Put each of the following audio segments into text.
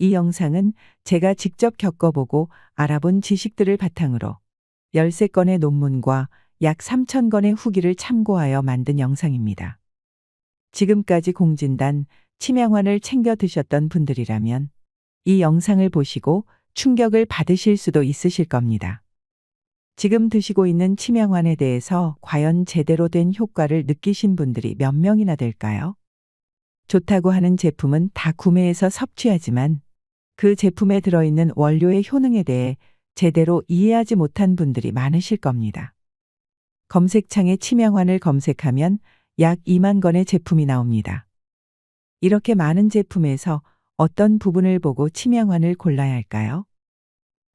이 영상은 제가 직접 겪어보고 알아본 지식들을 바탕으로 13건의 논문과 약 3,000건의 후기를 참고하여 만든 영상입니다. 지금까지 공진단, 침양환을 챙겨 드셨던 분들이라면 이 영상을 보시고 충격을 받으실 수도 있으실 겁니다. 지금 드시고 있는 침양환에 대해서 과연 제대로 된 효과를 느끼신 분들이 몇 명이나 될까요? 좋다고 하는 제품은 다 구매해서 섭취하지만 그 제품에 들어있는 원료의 효능에 대해 제대로 이해하지 못한 분들이 많으실 겁니다. 검색창에 침양환을 검색하면 약 2만 건의 제품이 나옵니다. 이렇게 많은 제품에서 어떤 부분을 보고 침양환을 골라야 할까요?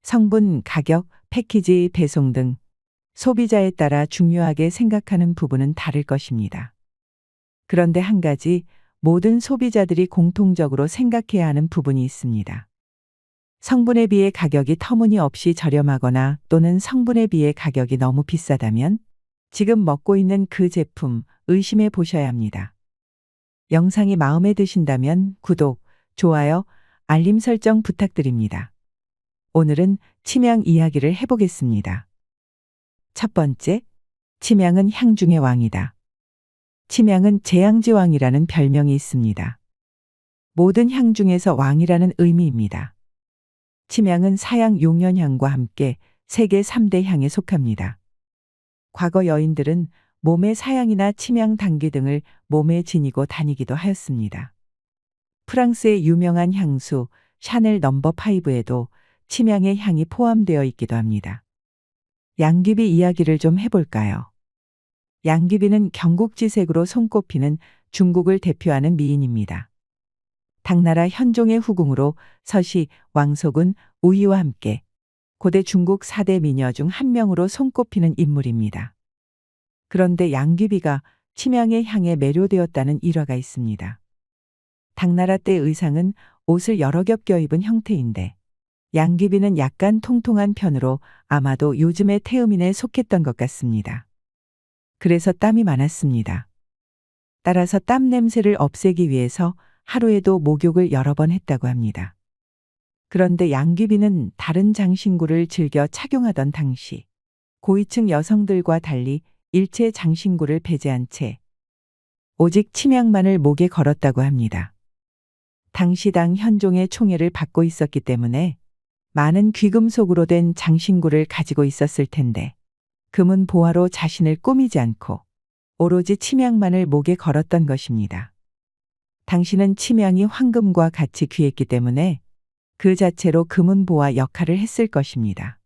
성분, 가격, 패키지, 배송 등 소비자에 따라 중요하게 생각하는 부분은 다를 것입니다. 그런데 한 가지 모든 소비자들이 공통적으로 생각해야 하는 부분이 있습니다. 성분에 비해 가격이 터무니없이 저렴하거나 또는 성분에 비해 가격이 너무 비싸다면 지금 먹고 있는 그 제품 의심해 보셔야 합니다. 영상이 마음에 드신다면 구독, 좋아요, 알림 설정 부탁드립니다. 오늘은 침양 이야기를 해보겠습니다. 첫 번째, 침양은 향 중의 왕이다. 침양은 제향지왕이라는 별명이 있습니다. 모든 향 중에서 왕이라는 의미입니다. 침양은 사양 용연향과 함께 세계 3대 향에 속합니다. 과거 여인들은 몸에 사양이나 침양 당귀 등을 몸에 지니고 다니기도 하였습니다. 프랑스의 유명한 향수 샤넬 넘버 5에도 침양의 향이 포함되어 있기도 합니다. 양귀비 이야기를 좀 해볼까요? 양귀비는 경국지색으로 손꼽히는 중국을 대표하는 미인입니다. 당나라 현종의 후궁으로 서시, 왕소군, 우희와 함께 고대 중국 4대 미녀 중 한 명으로 손꼽히는 인물입니다. 그런데 양귀비가 침양의 향에 매료되었다는 일화가 있습니다. 당나라 때 의상은 옷을 여러 겹 껴입은 형태인데 양귀비는 약간 통통한 편으로 아마도 요즘의 태음인에 속했던 것 같습니다. 그래서 땀이 많았습니다. 따라서 땀 냄새를 없애기 위해서 하루에도 목욕을 여러 번 했다고 합니다. 그런데 양귀비는 다른 장신구를 즐겨 착용하던 당시 고위층 여성들과 달리 일체 장신구를 배제한 채 오직 침양만을 목에 걸었다고 합니다. 당시 당 현종의 총애를 받고 있었기 때문에 많은 귀금속으로 된 장신구를 가지고 있었을 텐데 금은 보화로 자신을 꾸미지 않고 오로지 침양만을 목에 걸었던 것입니다. 당시는 침양이 황금과 같이 귀했기 때문에 그 자체로 금은 보화 역할을 했을 것입니다.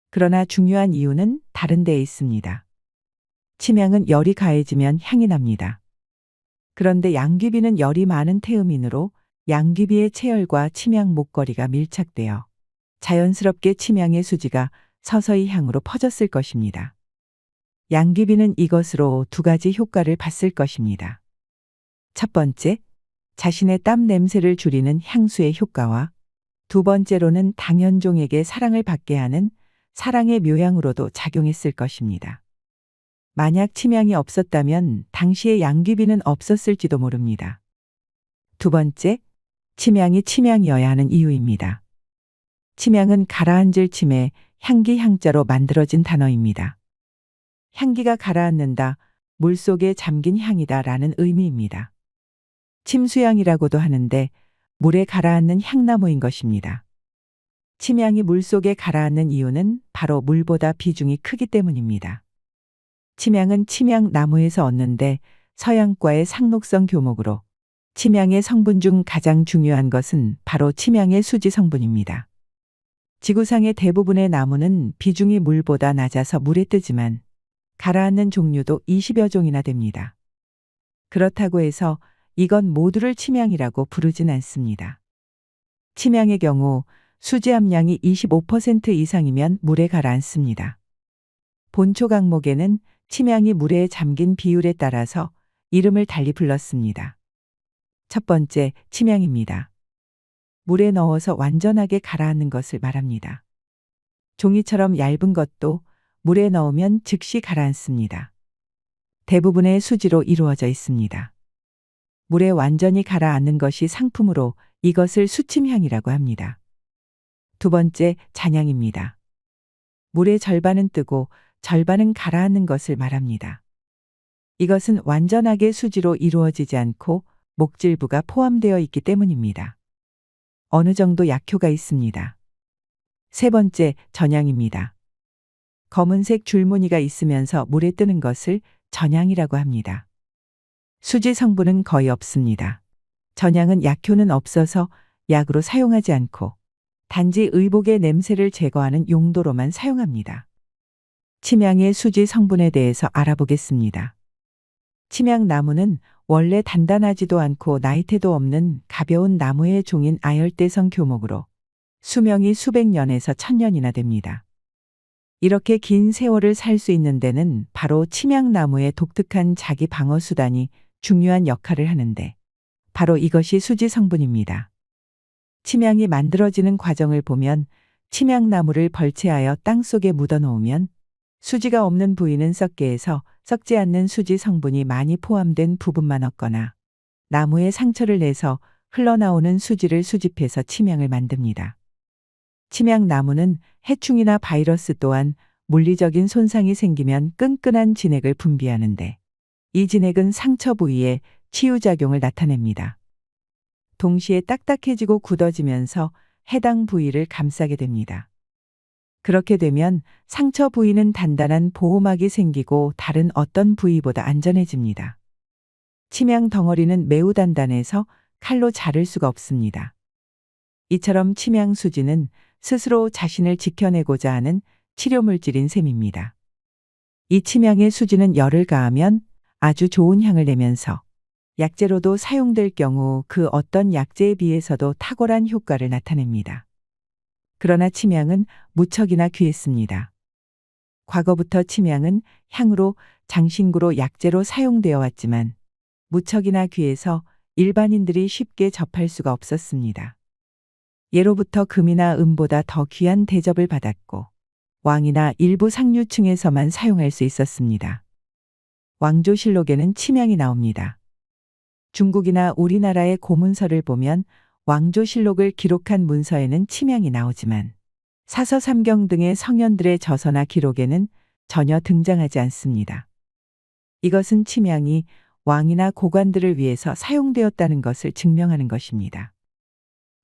그러나 중요한 이유는 다른 데에 있습니다. 침양은 열이 가해지면 향이 납니다. 그런데 양귀비는 열이 많은 태음인으로 양귀비의 체열과 침양 목걸이가 밀착되어 자연스럽게 침양의 수지가 서서히 향으로 퍼졌을 것입니다. 양귀비는 이것으로 두 가지 효과를 봤을 것입니다. 첫 번째, 자신의 땀 냄새를 줄이는 향수의 효과와 두 번째로는 당현종에게 사랑을 받게 하는 사랑의 묘향으로도 작용했을 것입니다. 만약 침양이 없었다면 당시의 양귀비는 없었을지도 모릅니다. 두 번째, 침양이 침양이어야 하는 이유입니다. 침양은 가라앉을 침에 향기 향자로 만들어진 단어입니다. 향기가 가라앉는다, 물속에 잠긴 향이다 라는 의미입니다. 침수향이라고도 하는데 물에 가라앉는 향나무인 것입니다. 침양이 물속에 가라앉는 이유는 바로 물보다 비중이 크기 때문입니다. 침양은 침양나무에서 얻는데 서양과의 상록성 교목으로 침양의 성분 중 가장 중요한 것은 바로 침양의 수지 성분입니다. 지구상의 대부분의 나무는 비중이 물보다 낮아서 물에 뜨지만 가라앉는 종류도 20여 종이나 됩니다. 그렇다고 해서 이건 모두를 침양이라고 부르진 않습니다. 침양의 경우 수지 함량이 25% 이상이면 물에 가라앉습니다. 본초 강목에는 침양이 물에 잠긴 비율에 따라서 이름을 달리 불렀습니다. 첫 번째, 침양입니다. 물에 넣어서 완전하게 가라앉는 것을 말합니다. 종이처럼 얇은 것도 물에 넣으면 즉시 가라앉습니다. 대부분의 수지로 이루어져 있습니다. 물에 완전히 가라앉는 것이 상품으로 이것을 수침향이라고 합니다. 두 번째, 잔향입니다. 물의 절반은 뜨고 절반은 가라앉는 것을 말합니다. 이것은 완전하게 수지로 이루어지지 않고 목질부가 포함되어 있기 때문입니다. 어느 정도 약효가 있습니다. 세 번째, 전향입니다. 검은색 줄무늬가 있으면서 물에 뜨는 것을 전향이라고 합니다. 수지 성분은 거의 없습니다. 전향은 약효는 없어서 약으로 사용하지 않고 단지 의복의 냄새를 제거하는 용도로만 사용합니다. 침향의 수지 성분에 대해서 알아보겠습니다. 침향나무는 원래 단단하지도 않고 나이테도 없는 가벼운 나무의 종인 아열대성 교목으로 수명이 수백 년에서 천년이나 됩니다. 이렇게 긴 세월을 살 수 있는 데는 바로 침향나무의 독특한 자기 방어 수단이 중요한 역할을 하는데 바로 이것이 수지 성분입니다. 침향이 만들어지는 과정을 보면 침향나무를 벌채하여 땅속에 묻어 놓으면 수지가 없는 부위는 썩게 해서 썩지 않는 수지 성분이 많이 포함된 부분만 얻거나 나무에 상처를 내서 흘러나오는 수지를 수집해서 침향을 만듭니다. 침향나무는 해충이나 바이러스 또한 물리적인 손상이 생기면 끈끈한 진액을 분비하는데 이 진액은 상처 부위에 치유작용을 나타냅니다. 동시에 딱딱해지고 굳어지면서 해당 부위를 감싸게 됩니다. 그렇게 되면 상처 부위는 단단한 보호막이 생기고 다른 어떤 부위보다 안전해집니다. 침향 덩어리는 매우 단단해서 칼로 자를 수가 없습니다. 이처럼 침향 수지는 스스로 자신을 지켜내고자 하는 치료물질인 셈입니다. 이 침향의 수지는 열을 가하면 아주 좋은 향을 내면서 약재로도 사용될 경우 그 어떤 약재에 비해서도 탁월한 효과를 나타냅니다. 그러나 침향은 무척이나 귀했습니다. 과거부터 침향은 향으로, 장신구로, 약재로 사용되어 왔지만 무척이나 귀해서 일반인들이 쉽게 접할 수가 없었습니다. 예로부터 금이나 은보다 더 귀한 대접을 받았고 왕이나 일부 상류층에서만 사용할 수 있었습니다. 왕조실록에는 침향이 나옵니다. 중국이나 우리나라의 고문서를 보면 왕조실록을 기록한 문서에는 침향이 나오지만 사서삼경 등의 성현들의 저서나 기록에는 전혀 등장하지 않습니다. 이것은 침향이 왕이나 고관들을 위해서 사용되었다는 것을 증명하는 것입니다.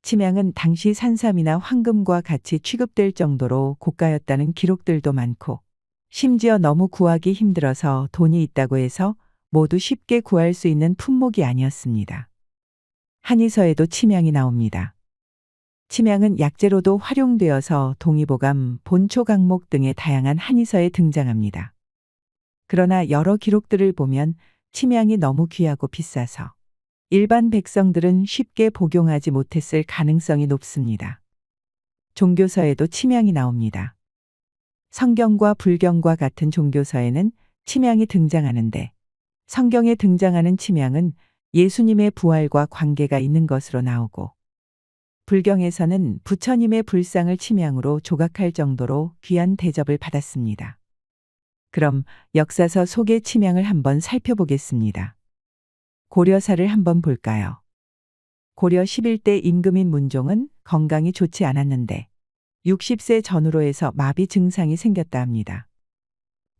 침향은 당시 산삼이나 황금과 같이 취급될 정도로 고가였다는 기록들도 많고 심지어 너무 구하기 힘들어서 돈이 있다고 해서 모두 쉽게 구할 수 있는 품목이 아니었습니다. 한의서에도 침향이 나옵니다. 침향은 약재로도 활용되어서 동의보감, 본초강목 등의 다양한 한의서에 등장합니다. 그러나 여러 기록들을 보면 침향이 너무 귀하고 비싸서 일반 백성들은 쉽게 복용하지 못했을 가능성이 높습니다. 종교서에도 침향이 나옵니다. 성경과 불경과 같은 종교서에는 침향이 등장하는데 성경에 등장하는 침향은 예수님의 부활과 관계가 있는 것으로 나오고 불경에서는 부처님의 불상을 침향으로 조각할 정도로 귀한 대접을 받았습니다. 그럼 역사서 속의 침향을 한번 살펴보겠습니다. 고려사를 한번 볼까요? 고려 11대 임금인 문종은 건강이 좋지 않았는데 60세 전후로 해서 마비 증상이 생겼다 합니다.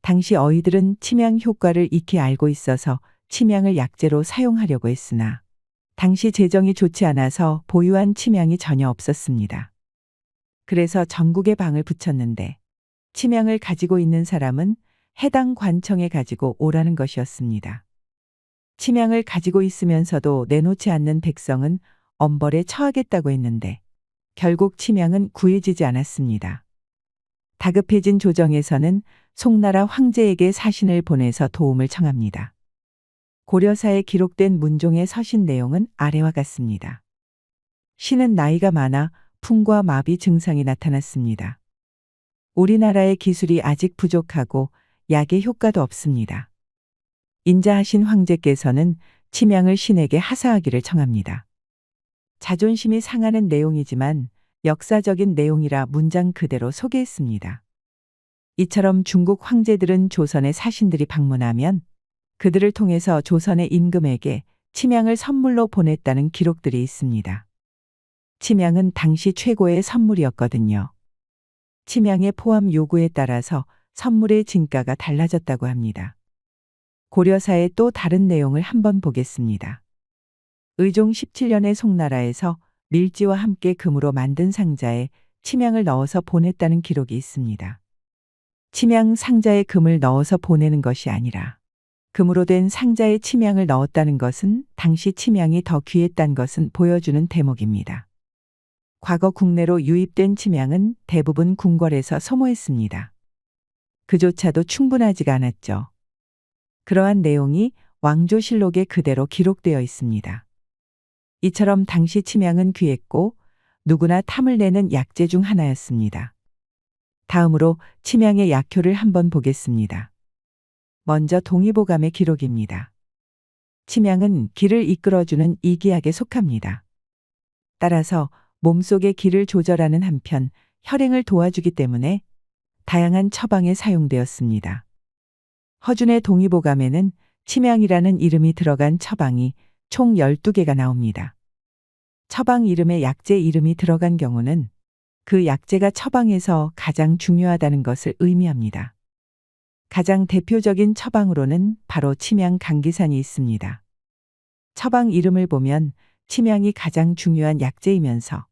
당시 어이들은 침향 효과를 익히 알고 있어서 침향을 약재로 사용하려고 했으나 당시 재정이 좋지 않아서 보유한 침향이 전혀 없었습니다. 그래서 전국에 방을 붙였는데 침향을 가지고 있는 사람은 해당 관청에 가지고 오라는 것이었습니다. 침향을 가지고 있으면서도 내놓지 않는 백성은 엄벌에 처하겠다고 했는데 결국 침향은 구해지지 않았습니다. 다급해진 조정에서는 송나라 황제에게 사신을 보내서 도움을 청합니다. 고려사에 기록된 문종의 서신 내용은 아래와 같습니다. 신은 나이가 많아 풍과 마비 증상이 나타났습니다. 우리나라의 기술이 아직 부족하고 약의 효과도 없습니다. 인자하신 황제께서는 침향을 신에게 하사하기를 청합니다. 자존심이 상하는 내용이지만 역사적인 내용이라 문장 그대로 소개했습니다. 이처럼 중국 황제들은 조선의 사신들이 방문하면 그들을 통해서 조선의 임금에게 침향을 선물로 보냈다는 기록들이 있습니다. 침향은 당시 최고의 선물이었거든요. 침향의 포함 요구에 따라서 선물의 진가가 달라졌다고 합니다. 고려사의 또 다른 내용을 한번 보겠습니다. 의종 17년에 송나라에서 밀지와 함께 금으로 만든 상자에 침향을 넣어서 보냈다는 기록이 있습니다. 침향 상자에 금을 넣어서 보내는 것이 아니라 금으로 된 상자에 침향을 넣었다는 것은 당시 침향이 더 귀했다는 것은 보여주는 대목입니다. 과거 국내로 유입된 침향은 대부분 궁궐에서 소모했습니다. 그조차도 충분하지가 않았죠. 그러한 내용이 왕조실록에 그대로 기록되어 있습니다. 이처럼 당시 침향은 귀했고 누구나 탐을 내는 약재 중 하나였습니다. 다음으로 침향의 약효를 한번 보겠습니다. 먼저 동의보감의 기록입니다. 침향은 기를 이끌어주는 이기약에 속합니다. 따라서 몸속의 기를 조절하는 한편 혈행을 도와주기 때문에 다양한 처방에 사용되었습니다. 허준의 동의보감에는 침향이라는 이름이 들어간 처방이 총 12개가 나옵니다. 처방 이름에 약재 이름이 들어간 경우는 그 약재가 처방에서 가장 중요하다는 것을 의미합니다. 가장 대표적인 처방으로는 바로 침향 강기산이 있습니다. 처방 이름을 보면 침향이 가장 중요한 약재이면서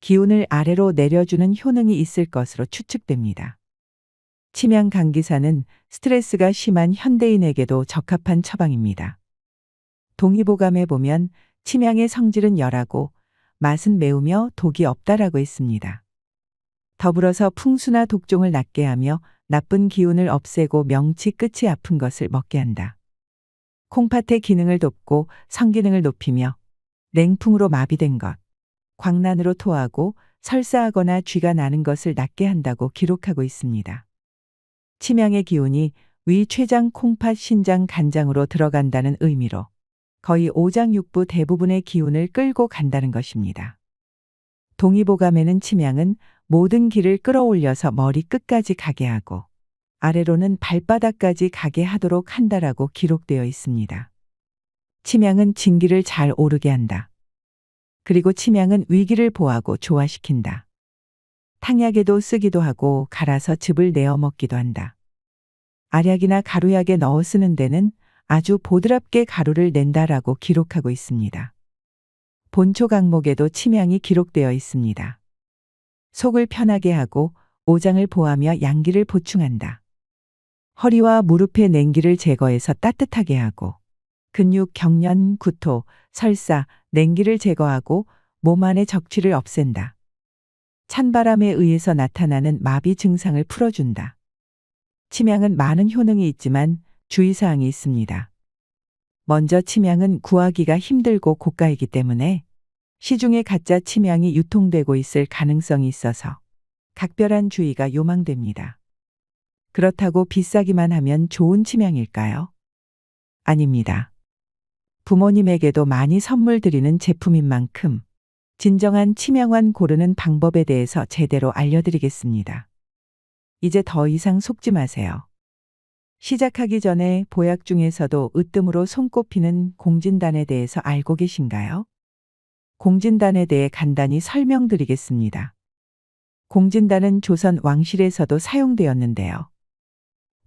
기운을 아래로 내려주는 효능이 있을 것으로 추측됩니다. 침향 강기산은 스트레스가 심한 현대인에게도 적합한 처방입니다. 동의보감에 보면 침향의 성질은 열하고 맛은 매우며 독이 없다라고 했습니다. 더불어서 풍수나 독종을 낫게 하며 나쁜 기운을 없애고 명치 끝이 아픈 것을 먹게 한다. 콩팥의 기능을 돕고 성기능을 높이며 냉풍으로 마비된 것, 광난으로 토하고 설사하거나 쥐가 나는 것을 낫게 한다고 기록하고 있습니다. 침향의 기운이 위 췌장 콩팥 신장 간장으로 들어간다는 의미로 거의 오장육부 대부분의 기운을 끌고 간다는 것입니다. 동의보감에는 침향은 모든 기를 끌어올려서 머리 끝까지 가게 하고 아래로는 발바닥까지 가게 하도록 한다라고 기록되어 있습니다. 침향은 진기를 잘 오르게 한다. 그리고 침향은 위기를 보하고 조화시킨다. 탕약에도 쓰기도 하고 갈아서 즙을 내어 먹기도 한다. 알약이나 가루약에 넣어 쓰는 데는 아주 보드랍게 가루를 낸다라고 기록하고 있습니다. 본초 강목에도 침향이 기록되어 있습니다. 속을 편하게 하고 오장을 보하며 양기를 보충한다. 허리와 무릎의 냉기를 제거해서 따뜻하게 하고 근육 경련, 구토, 설사, 냉기를 제거하고 몸 안의 적취를 없앤다. 찬바람에 의해서 나타나는 마비 증상을 풀어준다. 침향은 많은 효능이 있지만 주의사항이 있습니다. 먼저 침향은 구하기가 힘들고 고가이기 때문에 시중에 가짜 침향이 유통되고 있을 가능성이 있어서 각별한 주의가 요망됩니다. 그렇다고 비싸기만 하면 좋은 침향일까요? 아닙니다. 부모님에게도 많이 선물 드리는 제품인 만큼 진정한 침향환 고르는 방법에 대해서 제대로 알려드리겠습니다. 이제 더 이상 속지 마세요. 시작하기 전에 보약 중에서도 으뜸으로 손꼽히는 공진단에 대해서 알고 계신가요? 공진단에 대해 간단히 설명드리겠습니다. 공진단은 조선 왕실에서도 사용되었는데요.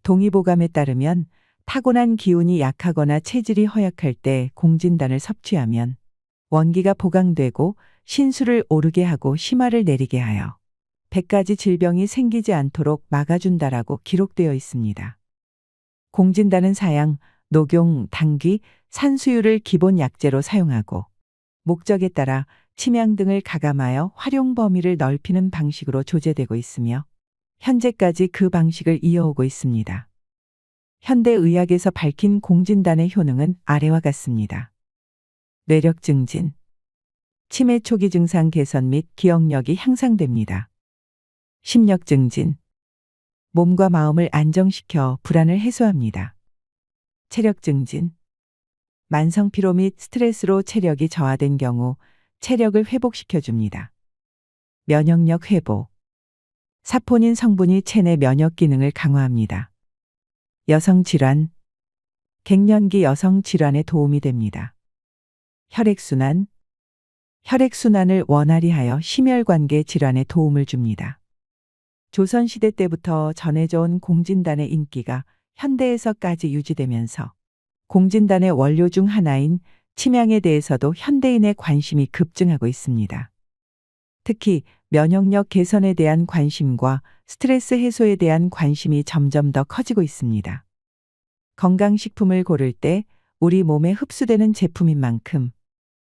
동의보감에 따르면 타고난 기운이 약하거나 체질이 허약할 때 공진단을 섭취하면 원기가 보강되고 신수를 오르게 하고 심화를 내리게 하여 100가지 질병이 생기지 않도록 막아준다라고 기록되어 있습니다. 공진단은 사양, 녹용, 당귀, 산수유를 기본 약재로 사용하고 목적에 따라 침향 등을 가감하여 활용 범위를 넓히는 방식으로 조제되고 있으며 현재까지 그 방식을 이어오고 있습니다. 현대의학에서 밝힌 공진단의 효능은 아래와 같습니다. 뇌력 증진, 치매 초기 증상 개선 및 기억력이 향상됩니다. 심력 증진, 몸과 마음을 안정시켜 불안을 해소합니다. 체력 증진, 만성 피로 및 스트레스로 체력이 저하된 경우 체력을 회복시켜줍니다. 면역력 회복, 사포닌 성분이 체내 면역 기능을 강화합니다. 여성 질환, 갱년기 여성 질환에 도움이 됩니다. 혈액순환, 혈액순환을 원활히 하여 심혈관계 질환에 도움을 줍니다. 조선시대 때부터 전해져 온 공진단의 인기가 현대에서까지 유지되면서 공진단의 원료 중 하나인 침향에 대해서도 현대인의 관심이 급증하고 있습니다. 특히 면역력 개선에 대한 관심과 스트레스 해소에 대한 관심이 점점 더 커지고 있습니다. 건강식품을 고를 때 우리 몸에 흡수되는 제품인 만큼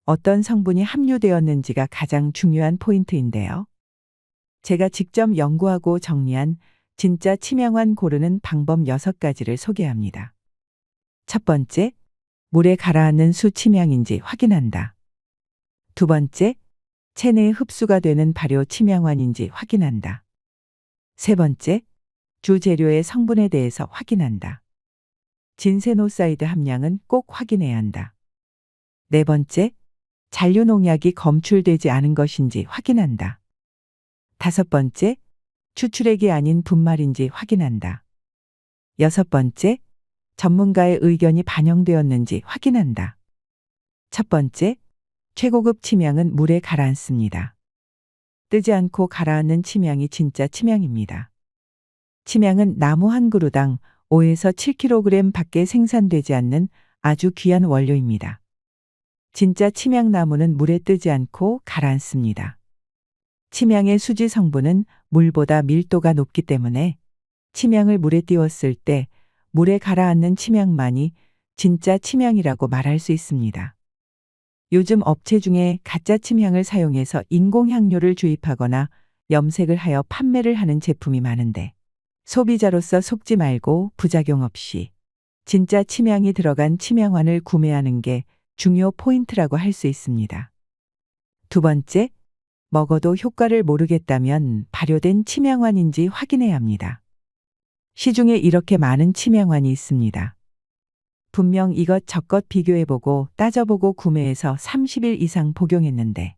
어떤 성분이 함유되었는지가 가장 중요한 포인트인데요. 제가 직접 연구하고 정리한 진짜 침향환 고르는 방법 6가지를 소개합니다. 첫 번째, 물에 가라앉는 수 침향인지 확인한다. 두 번째, 체내에 흡수가 되는 발효 침향환인지 확인한다. 세 번째, 주재료의 성분에 대해서 확인한다. 진세노사이드 함량은 꼭 확인해야 한다. 네 번째, 잔류농약이 검출되지 않은 것인지 확인한다. 다섯 번째, 추출액이 아닌 분말인지 확인한다. 여섯 번째, 전문가의 의견이 반영되었는지 확인한다. 첫 번째, 최고급 침향은 물에 가라앉습니다. 뜨지 않고 가라앉는 침향이 진짜 침향입니다. 침향은 나무 한 그루당 5에서 7kg 밖에 생산되지 않는 아주 귀한 원료입니다. 진짜 침향나무는 물에 뜨지 않고 가라앉습니다. 침향의 수지 성분은 물보다 밀도가 높기 때문에 침향을 물에 띄웠을 때 물에 가라앉는 침향만이 진짜 침향이라고 말할 수 있습니다. 요즘 업체 중에 가짜 침향을 사용해서 인공향료를 주입하거나 염색을 하여 판매를 하는 제품이 많은데 소비자로서 속지 말고 부작용 없이 진짜 침향이 들어간 침향환을 구매하는 게 중요 포인트라고 할 수 있습니다. 두 번째, 먹어도 효과를 모르겠다면 발효된 침향환인지 확인해야 합니다. 시중에 이렇게 많은 침향환이 있습니다. 분명 이것저것 비교해보고 따져보고 구매해서 30일 이상 복용했는데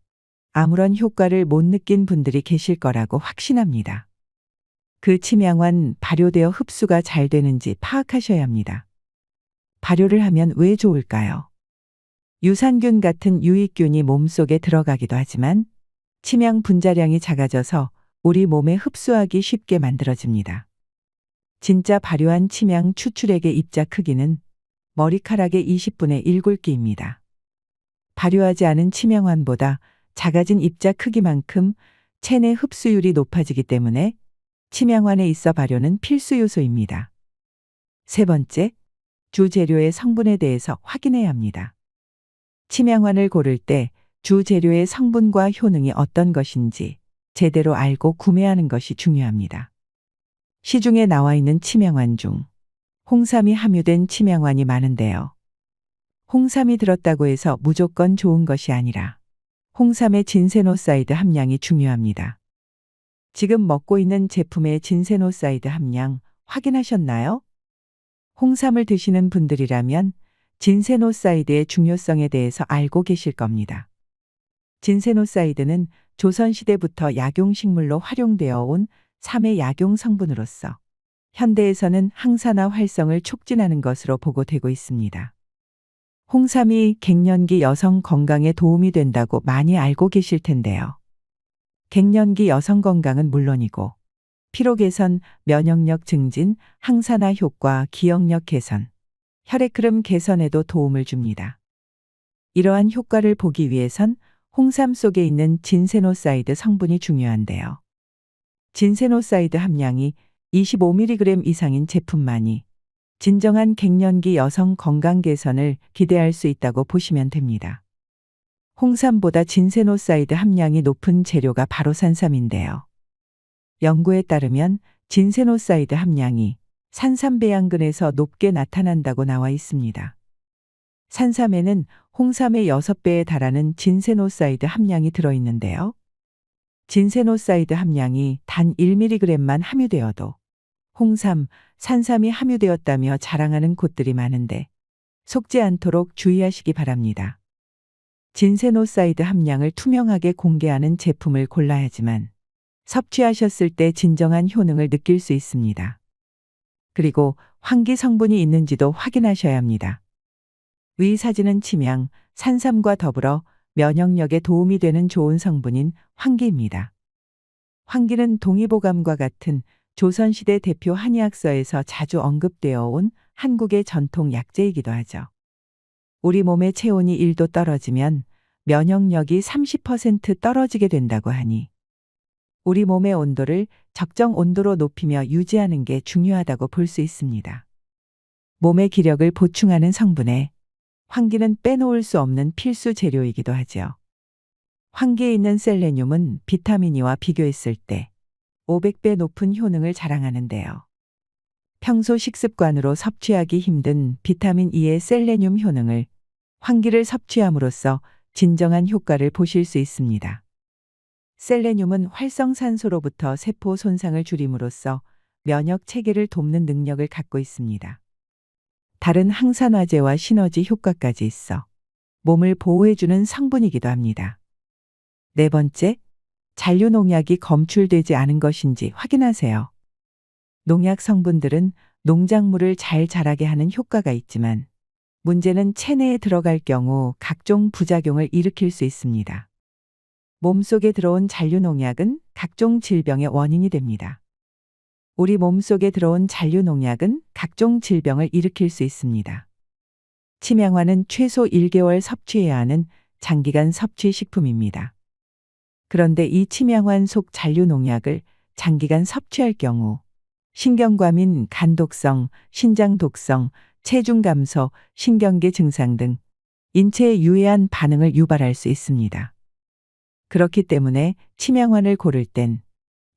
아무런 효과를 못 느낀 분들이 계실 거라고 확신합니다. 그 침향환 발효되어 흡수가 잘 되는지 파악하셔야 합니다. 발효를 하면 왜 좋을까요? 유산균 같은 유익균이 몸속에 들어가기도 하지만 침향 분자량이 작아져서 우리 몸에 흡수하기 쉽게 만들어집니다. 진짜 발효한 침향 추출액의 입자 크기는 머리카락의 20분의 1굵기입니다. 발효하지 않은 침향환보다 작아진 입자 크기만큼 체내 흡수율이 높아지기 때문에 침향환에 있어 발효는 필수 요소입니다. 세 번째, 주재료의 성분에 대해서 확인해야 합니다. 침향환을 고를 때 주재료의 성분과 효능이 어떤 것인지 제대로 알고 구매하는 것이 중요합니다. 시중에 나와 있는 침향환 중 홍삼이 함유된 침향환이 많은데요. 홍삼이 들었다고 해서 무조건 좋은 것이 아니라 홍삼의 진세노사이드 함량이 중요합니다. 지금 먹고 있는 제품의 진세노사이드 함량 확인하셨나요? 홍삼을 드시는 분들이라면 진세노사이드의 중요성에 대해서 알고 계실 겁니다. 진세노사이드는 조선시대부터 약용식물로 활용되어 온 3의 약용 성분으로서 현대에서는 항산화 활성을 촉진하는 것으로 보고되고 있습니다. 홍삼이 갱년기 여성 건강에 도움이 된다고 많이 알고 계실 텐데요. 갱년기 여성 건강은 물론이고 피로 개선, 면역력 증진, 항산화 효과, 기억력 개선, 혈액 흐름 개선에도 도움을 줍니다. 이러한 효과를 보기 위해선 홍삼 속에 있는 진세노사이드 성분이 중요한데요. 진세노사이드 함량이 25mg 이상인 제품만이 진정한 갱년기 여성 건강 개선을 기대할 수 있다고 보시면 됩니다. 홍삼보다 진세노사이드 함량이 높은 재료가 바로 산삼인데요. 연구에 따르면 진세노사이드 함량이 산삼배양근에서 높게 나타난다고 나와 있습니다. 산삼에는 홍삼의 6배에 달하는 진세노사이드 함량이 들어있는데요. 진세노사이드 함량이 단 1mg만 함유되어도 홍삼, 산삼이 함유되었다며 자랑하는 곳들이 많은데 속지 않도록 주의하시기 바랍니다. 진세노사이드 함량을 투명하게 공개하는 제품을 골라야지만 섭취하셨을 때 진정한 효능을 느낄 수 있습니다. 그리고 환기 성분이 있는지도 확인하셔야 합니다. 위 사진은 침향, 산삼과 더불어 면역력에 도움이 되는 좋은 성분인 황기입니다. 황기는 동의보감과 같은 조선시대 대표 한의학서에서 자주 언급되어 온 한국의 전통 약재이기도 하죠. 우리 몸의 체온이 1도 떨어지면 면역력이 30% 떨어지게 된다고 하니 우리 몸의 온도를 적정 온도로 높이며 유지하는 게 중요하다고 볼 수 있습니다. 몸의 기력을 보충하는 성분에 황기는 빼놓을 수 없는 필수 재료이기도 하지요. 황기에 있는 셀레늄은 비타민 E와 비교했을 때 500배 높은 효능을 자랑하는데요. 평소 식습관으로 섭취하기 힘든 비타민 E의 셀레늄 효능을 황기를 섭취함으로써 진정한 효과를 보실 수 있습니다. 셀레늄은 활성산소로부터 세포 손상을 줄임으로써 면역 체계를 돕는 능력을 갖고 있습니다. 다른 항산화제와 시너지 효과까지 있어 몸을 보호해주는 성분이기도 합니다. 네 번째, 잔류농약이 검출되지 않은 것인지 확인하세요. 농약 성분들은 농작물을 잘 자라게 하는 효과가 있지만 문제는 체내에 들어갈 경우 각종 부작용을 일으킬 수 있습니다. 몸속에 들어온 잔류농약은 각종 질병의 원인이 됩니다. 우리 몸속에 들어온 잔류농약은 각종 질병을 일으킬 수 있습니다. 치명화는 최소 1개월 섭취해야 하는 장기간 섭취 식품입니다. 그런데 이 치명환 속 잔류농약을 장기간 섭취할 경우 신경과민, 간독성, 신장독성, 체중 감소, 신경계 증상 등 인체에 유해한 반응을 유발할 수 있습니다. 그렇기 때문에 치명환을 고를 땐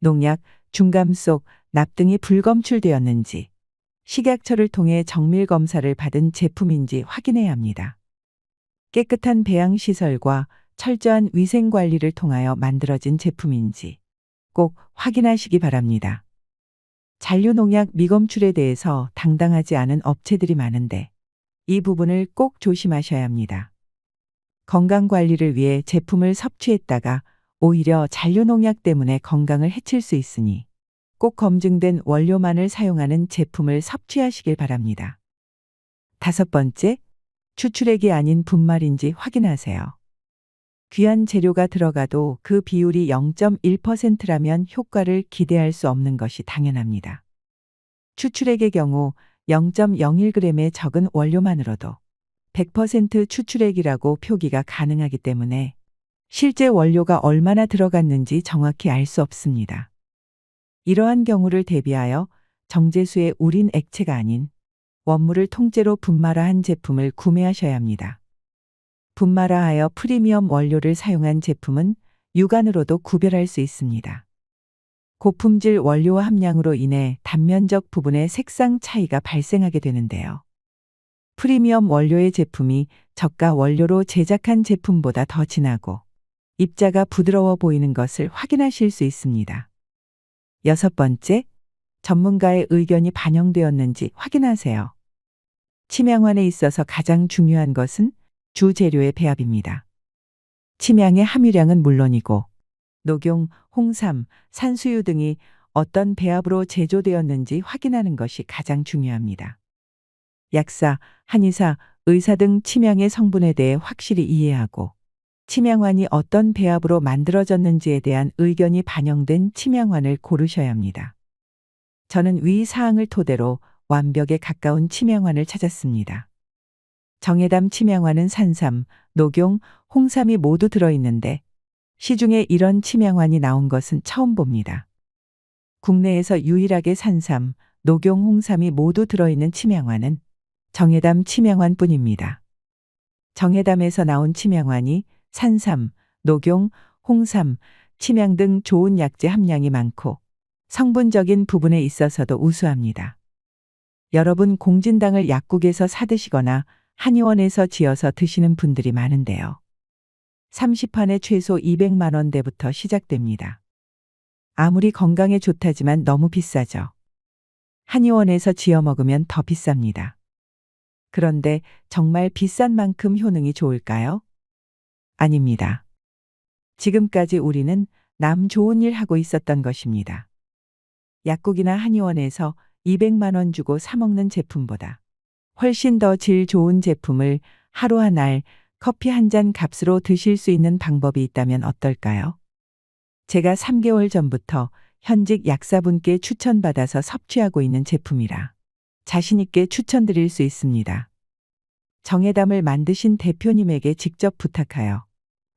농약, 중감속, 납 등이 불검출되었는지 식약처를 통해 정밀 검사를 받은 제품인지 확인해야 합니다. 깨끗한 배양시설과 철저한 위생관리를 통하여 만들어진 제품인지 꼭 확인하시기 바랍니다. 잔류농약 미검출에 대해서 당당하지 않은 업체들이 많은데 이 부분을 꼭 조심하셔야 합니다. 건강관리를 위해 제품을 섭취했다가 오히려 잔류농약 때문에 건강을 해칠 수 있으니 꼭 검증된 원료만을 사용하는 제품을 섭취하시길 바랍니다. 다섯 번째, 추출액이 아닌 분말인지 확인하세요. 귀한 재료가 들어가도 그 비율이 0.1%라면 효과를 기대할 수 없는 것이 당연합니다. 추출액의 경우 0.01g의 적은 원료만으로도 100% 추출액이라고 표기가 가능하기 때문에 실제 원료가 얼마나 들어갔는지 정확히 알 수 없습니다. 이러한 경우를 대비하여 정제수의 우린 액체가 아닌 원물을 통째로 분말화한 제품을 구매하셔야 합니다. 분말화하여 프리미엄 원료를 사용한 제품은 육안으로도 구별할 수 있습니다. 고품질 원료 함량으로 인해 단면적 부분의 색상 차이가 발생하게 되는데요. 프리미엄 원료의 제품이 저가 원료로 제작한 제품보다 더 진하고 입자가 부드러워 보이는 것을 확인하실 수 있습니다. 여섯 번째, 전문가의 의견이 반영되었는지 확인하세요. 치명환에 있어서 가장 중요한 것은 주재료의 배합입니다. 치명의 함유량은 물론이고 녹용, 홍삼, 산수유 등이 어떤 배합으로 제조되었는지 확인하는 것이 가장 중요합니다. 약사, 한의사, 의사 등 치명의 성분에 대해 확실히 이해하고 치명환이 어떤 배합으로 만들어졌는지에 대한 의견이 반영된 치명환을 고르셔야 합니다. 저는 위 사항을 토대로 완벽에 가까운 치명환을 찾았습니다. 정해담 치명환은 산삼, 녹용, 홍삼이 모두 들어있는데 시중에 이런 치명환이 나온 것은 처음 봅니다. 국내에서 유일하게 산삼, 녹용, 홍삼이 모두 들어있는 치명환은 정해담 치명환뿐입니다. 정해담에서 나온 치명환이 산삼, 녹용, 홍삼, 치명 등 좋은 약재 함량이 많고 성분적인 부분에 있어서도 우수합니다. 여러분 공진당을 약국에서 사드시거나 한의원에서 지어서 드시는 분들이 많은데요. 30판에 최소 200만 원대부터 시작됩니다. 아무리 건강에 좋다지만 너무 비싸죠. 한의원에서 지어 먹으면 더 비쌉니다. 그런데 정말 비싼 만큼 효능이 좋을까요? 아닙니다. 지금까지 우리는 남 좋은 일 하고 있었던 것입니다. 약국이나 한의원에서 200만 원 주고 사 먹는 제품보다 훨씬 더 질 좋은 제품을 하루 한 알, 커피 한 잔 값으로 드실 수 있는 방법이 있다면 어떨까요? 제가 3개월 전부터 현직 약사분께 추천받아서 섭취하고 있는 제품이라 자신있게 추천드릴 수 있습니다. 정혜담을 만드신 대표님에게 직접 부탁하여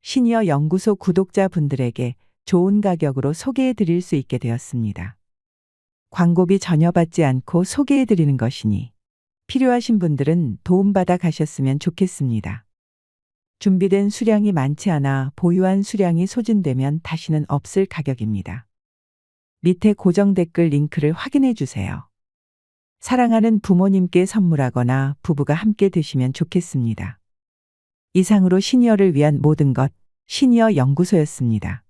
시니어 연구소 구독자분들에게 좋은 가격으로 소개해 드릴 수 있게 되었습니다. 광고비 전혀 받지 않고 소개해 드리는 것이니 필요하신 분들은 도움받아 가셨으면 좋겠습니다. 준비된 수량이 많지 않아 보유한 수량이 소진되면 다시는 없을 가격입니다. 밑에 고정 댓글 링크를 확인해 주세요. 사랑하는 부모님께 선물하거나 부부가 함께 드시면 좋겠습니다. 이상으로 시니어를 위한 모든 것, 시니어 연구소였습니다.